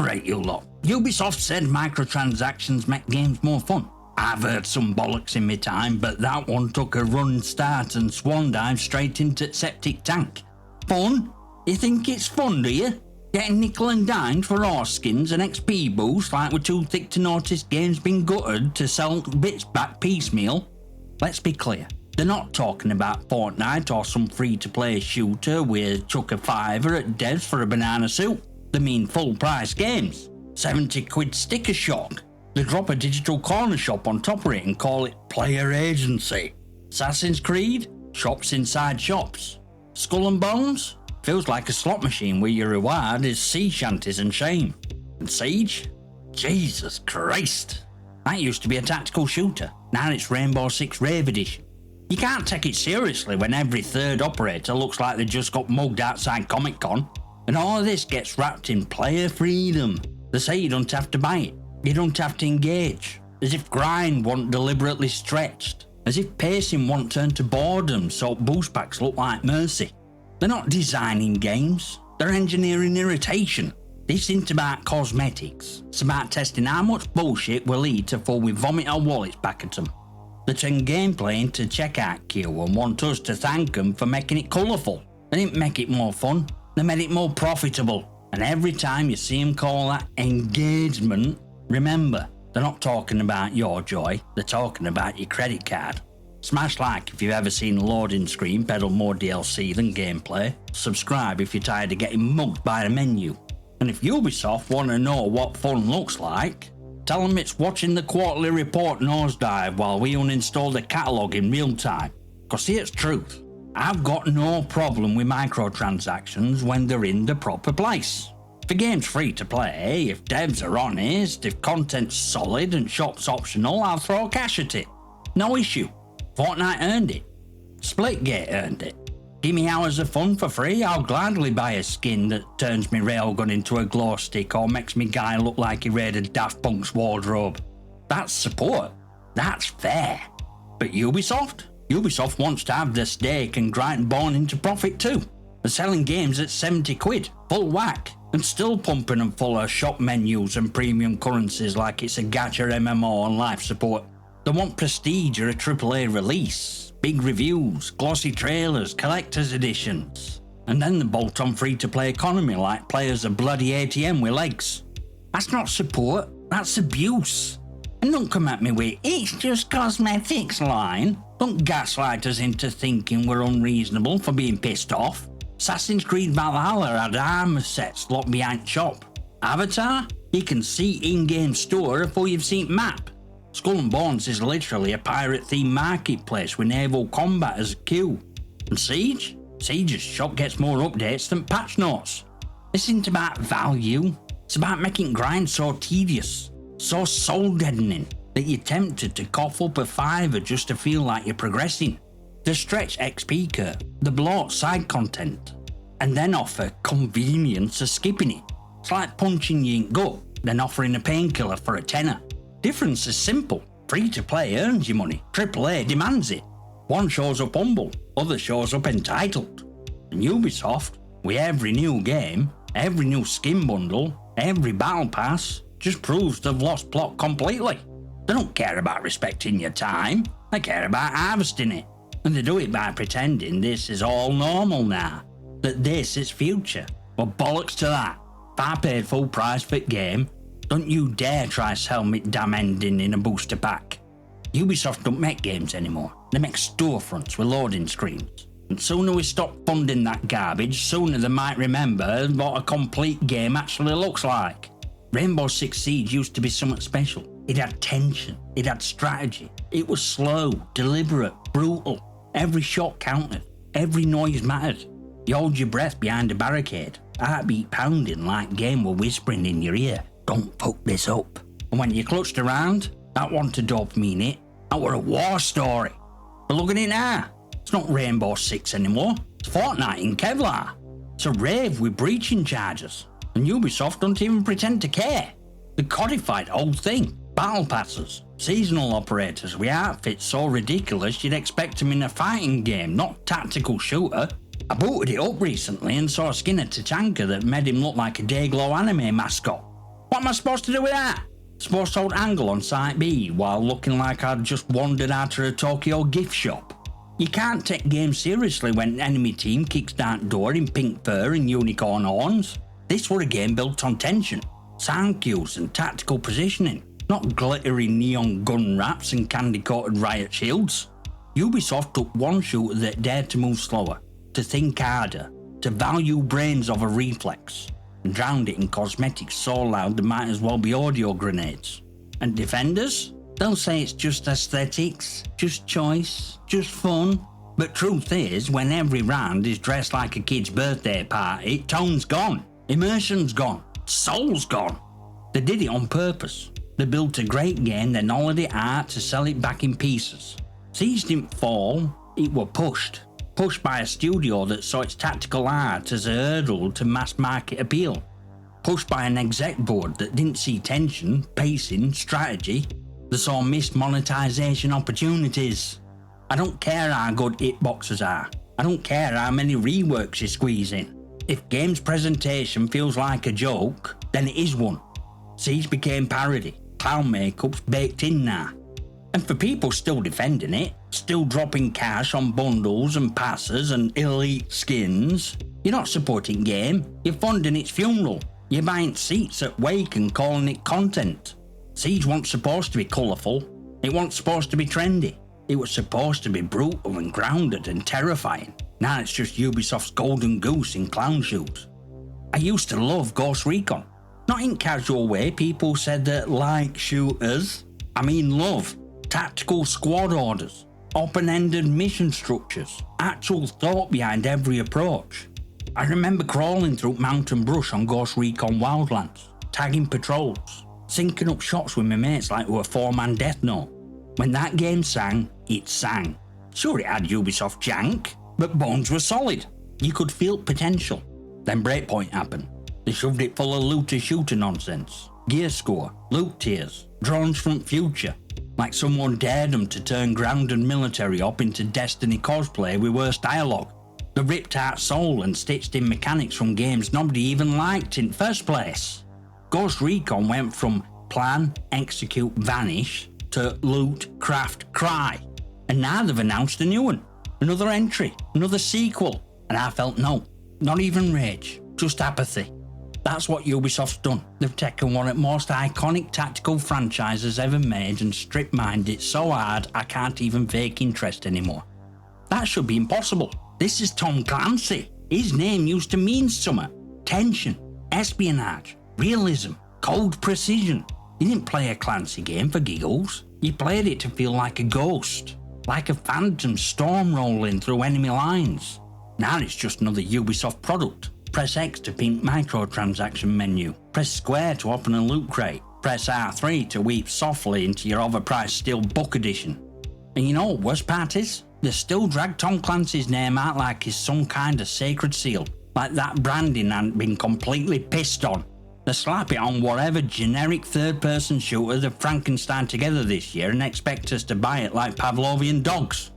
Alright you lot, Ubisoft said microtransactions make games more fun. I've heard some bollocks in my time, but that one took a run start and swan dive straight into septic tank. Fun? You think it's fun, do you? Getting nickel and dimed for horse skins and XP boosts like we're too thick to notice games been gutted to sell bits back piecemeal? Let's be clear, they're not talking about Fortnite or some free-to-play shooter with chuck a fiver at devs for a banana suit. They mean full-price games. 70 quid sticker shock. They drop a digital corner shop on top of it and call it player agency. Assassin's Creed? Shops inside shops. Skull and Bones? Feels like a slot machine where your reward is sea shanties and shame. And Siege? Jesus Christ. That used to be a tactical shooter. Now it's Rainbow Six Rave Edition. You can't take it seriously when every third operator looks like they just got mugged outside Comic Con. And all of this gets wrapped in player freedom. They say you don't have to buy it. You don't have to engage. As if grind wasn't deliberately stretched. As if pacing wasn't turned to boredom so boost packs look like mercy. They're not designing games. They're engineering irritation. This isn't about cosmetics. It's about testing how much bullshit will lead to before we vomit our wallets back at them. They turn gameplay into checkout queue and want us to thank them for making it colourful. They didn't make it more fun. They made it more profitable. And every time you see them call that engagement, remember, they're not talking about your joy, they're talking about your credit card. Smash like if you've ever seen a loading screen peddle more DLC than gameplay. Subscribe if you're tired of getting mugged by the menu. And if Ubisoft want to know what fun looks like, tell them it's watching the quarterly report nosedive while we uninstall the catalogue in real time. Cause here's truth. I've got no problem with microtransactions when they're in the proper place. If a game's free to play, if devs are honest, if content's solid and shop's optional, I'll throw cash at it. No issue. Fortnite earned it. Splitgate earned it. Give me hours of fun for free, I'll gladly buy a skin that turns me railgun into a glow stick or makes me guy look like he raided Daft Punk's wardrobe. That's support. That's fair. But Ubisoft? Ubisoft wants to have their steak and grind born into profit too. They're selling games at 70 quid, full whack, and still pumping them full of shop menus and premium currencies like it's a gacha MMO on life support. They want prestige or a AAA release, big reviews, glossy trailers, collector's editions, and then the bolt-on free-to-play economy like players a bloody ATM with legs. That's not support, that's abuse. And don't come at me with, it's just cosmetics line. Don't gaslight us into thinking we're unreasonable for being pissed off. Assassin's Creed Valhalla had armor sets locked behind shop. Avatar? You can see in-game store before you've seen map. Skull and Bones is literally a pirate-themed marketplace with naval combat as a queue. And Siege? Siege's shop gets more updates than patch notes. This isn't about value, it's about making grind so tedious, so soul-deadening, that you're tempted to cough up a fiver just to feel like you're progressing. They stretch XP curve, they bloat side content, and then offer convenience of skipping it. It's like punching you in gut, then offering a painkiller for a tenner. Difference is simple. Free to play earns you money, AAA demands it. One shows up humble, other shows up entitled. And Ubisoft, with every new game, every new skin bundle, every battle pass, just proves they've lost plot completely. They don't care about respecting your time, they care about harvesting it. And they do it by pretending this is all normal now, that this is future. Well, bollocks to that. If I paid full price for the game, don't you dare try sell me damn ending in a booster pack. Ubisoft don't make games anymore. They make storefronts with loading screens. And sooner we stop funding that garbage, sooner they might remember what a complete game actually looks like. Rainbow Six Siege used to be something special. It had tension, it had strategy. It was slow, deliberate, brutal. Every shot counted, every noise mattered. You hold your breath behind a barricade, heartbeat pounding like game were whispering in your ear. Don't fuck this up. And when you clutched around, that wanted dopamine it. That were a war story. But look at it now. It's not Rainbow Six anymore. It's Fortnite in Kevlar. It's a rave with breaching charges. And Ubisoft don't even pretend to care. They codified the whole thing. Battle passes, seasonal operators with outfits so ridiculous you'd expect them in a fighting game, not tactical shooter. I booted it up recently and saw a skin of Tachanka that made him look like a Dayglow anime mascot. What am I supposed to do with that? Supposed to hold angle on Site B while looking like I'd just wandered out of a Tokyo gift shop. You can't take games seriously when enemy team kicks down door in pink fur and unicorn horns. This were a game built on tension, sound cues and tactical positioning, not glittery neon gun wraps and candy-coated riot shields. Ubisoft took one shooter that dared to move slower, to think harder, to value brains over reflex, and drowned it in cosmetics so loud they might as well be audio grenades. And defenders? They'll say it's just aesthetics, just choice, just fun. But truth is, when every round is dressed like a kid's birthday party, tone's gone, immersion's gone, soul's gone. They did it on purpose. They built a great game, then hollowed it out to sell it back in pieces. Siege didn't fall, it were pushed. Pushed by a studio that saw its tactical art as a hurdle to mass market appeal. Pushed by an exec board that didn't see tension, pacing, strategy. They saw missed monetization opportunities. I don't care how good hitboxes are. I don't care how many reworks you squeeze in. If game's presentation feels like a joke, then it is one. Siege became parody. Clown makeup's baked in now. And for people still defending it, still dropping cash on bundles and passes and elite skins, you're not supporting game, you're funding its funeral. You're buying seats at Wake and calling it content. Siege wasn't supposed to be colourful, it wasn't supposed to be trendy, it was supposed to be brutal and grounded and terrifying. Now it's just Ubisoft's golden goose in clown shoes. I used to love Ghost Recon. Not in casual way people said that like shooters, I mean love. Tactical squad orders, open-ended mission structures, actual thought behind every approach. I remember crawling through mountain brush on Ghost Recon Wildlands, tagging patrols, syncing up shots with my mates like we were four-man Death Note. When that game sang, it sang. Sure, it had Ubisoft jank, but bones were solid. You could feel potential. Then Breakpoint happened. They shoved it full of looter-shooter nonsense, gear score, loot tiers, drones from future. Like someone dared them to turn grounded military op into Destiny cosplay with worse dialogue. They ripped out soul and stitched in mechanics from games nobody even liked in first place. Ghost Recon went from plan, execute, vanish to loot, craft, cry. And now they've announced a new one. Another entry, another sequel. And I felt no, not even rage, just apathy. That's what Ubisoft's done. They've taken one of the most iconic tactical franchises ever made and strip-mined it so hard I can't even fake interest anymore. That should be impossible. This is Tom Clancy. His name used to mean something. Tension, espionage, realism, cold precision. You didn't play a Clancy game for giggles. You played it to feel like a ghost, like a phantom storm rolling through enemy lines. Now it's just another Ubisoft product. Press X to pink microtransaction menu. Press square to open a loot crate. Press R3 to weep softly into your overpriced Steelbook edition. And you know what worst part is? They still drag Tom Clancy's name out like he's some kind of sacred seal. Like that branding hadn't been completely pissed on. They slap it on whatever generic third-person shooter they've Frankenstein together this year and expect us to buy it like Pavlovian dogs.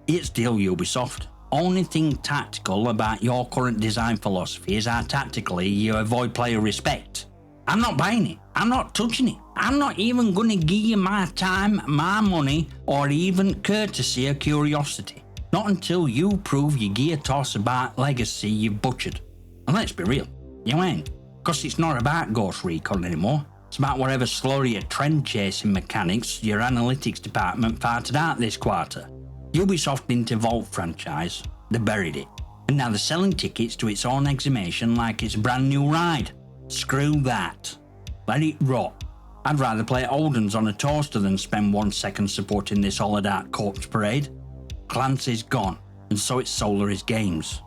It's still Ubisoft. Only thing tactical about your current design philosophy is how tactically you avoid player respect. I'm not buying it. I'm not touching it. I'm not even gonna give you my time, my money, or even courtesy or curiosity. Not until you prove your gear toss about legacy you've butchered. And let's be real, you ain't. Cause it's not about Ghost Recon anymore. It's about whatever slurry of trend chasing mechanics your analytics department farted out this quarter. Ubisoft didn't evolve franchise, they buried it. And now they're selling tickets to its own exhumation like it's a brand new ride. Screw that. Let it rot. I'd rather play Oldens on a toaster than spend 1 second supporting this hollowed out corpse parade. Clancy's gone, and so it's Solaris Games.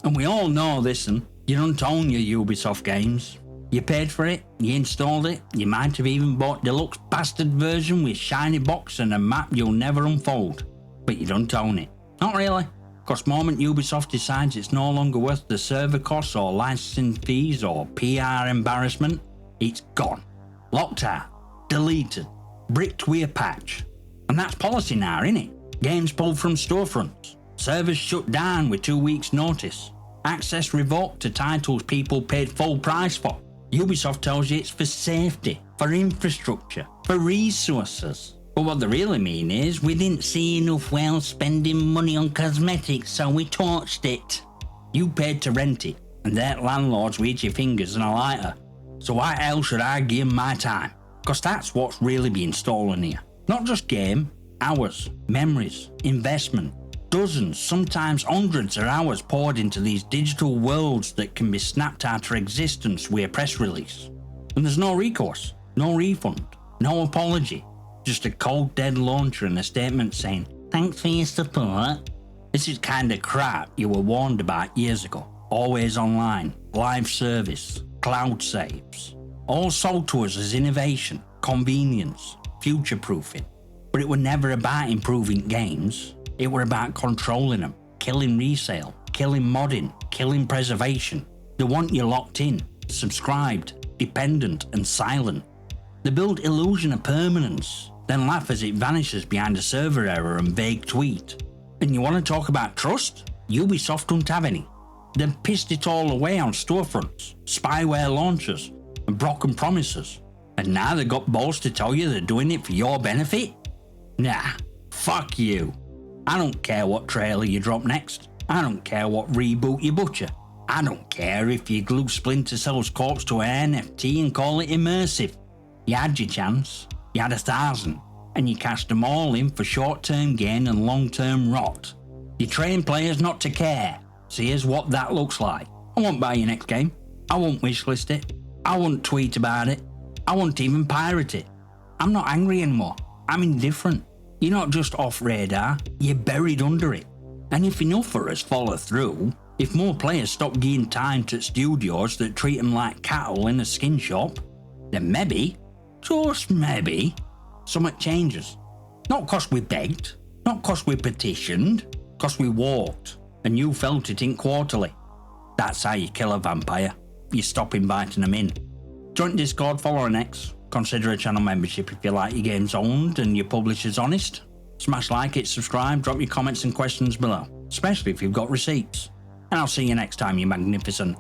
And we all know this, and you don't own your Ubisoft games. You paid for it, you installed it, you might have even bought deluxe bastard version with shiny box and a map you'll never unfold. But you don't own it. Not really. Cause moment Ubisoft decides it's no longer worth the server costs or licensing fees or PR embarrassment, it's gone. Locked out, deleted, bricked with a patch. And that's policy now, innit? Games pulled from storefronts, servers shut down with 2 weeks notice, access revoked to titles people paid full price for. Ubisoft tells you it's for safety, for infrastructure, for resources. But what they really mean is, we didn't see enough whales spending money on cosmetics, so we torched it. You paid to rent it, and their landlords with itchy fingers and a lighter. So why else should I give them my time? Because that's what's really being stolen here. Not just game, hours, memories, investment. Dozens, sometimes hundreds of hours poured into these digital worlds that can be snapped out of existence with a press release. And there's no recourse, no refund, no apology. Just a cold dead launcher and a statement saying, "Thanks for your support." This is kind of crap you were warned about years ago. Always online, live service, cloud saves. All sold to us as innovation, convenience, future-proofing. But it were never about improving games. It were about controlling them, killing resale, killing modding, killing preservation. They want you locked in, subscribed, dependent and silent. They build illusion of permanence, then laugh as it vanishes behind a server error and vague tweet. And you want to talk about trust? Ubisoft don't have any. They've pissed it all away on storefronts, spyware launchers, and broken promises. And now they've got balls to tell you they're doing it for your benefit? Nah, fuck you. I don't care what trailer you drop next. I don't care what reboot you butcher. I don't care if you glue Splinter Cell's corpse to an NFT and call it immersive. You had your chance. You had 1,000. And you cashed them all in for short-term gain and long-term rot. You train players not to care. So here's what that looks like. I won't buy your next game. I won't wishlist it. I won't tweet about it. I won't even pirate it. I'm not angry anymore. I'm indifferent. You're not just off radar, you're buried under it. And if enough of us follow through, if more players stop giving time to studios that treat them like cattle in a skin shop, then maybe, just maybe, something changes. Not cause we begged, not cause we petitioned, cause we walked, and you felt it in quarterly. That's how you kill a vampire. You stop inviting them in. Join Discord, follow on X. Consider a channel membership if you like your games owned and your publisher's honest. Smash like it, subscribe, drop your comments and questions below, especially if you've got receipts. And I'll see you next time, you magnificent.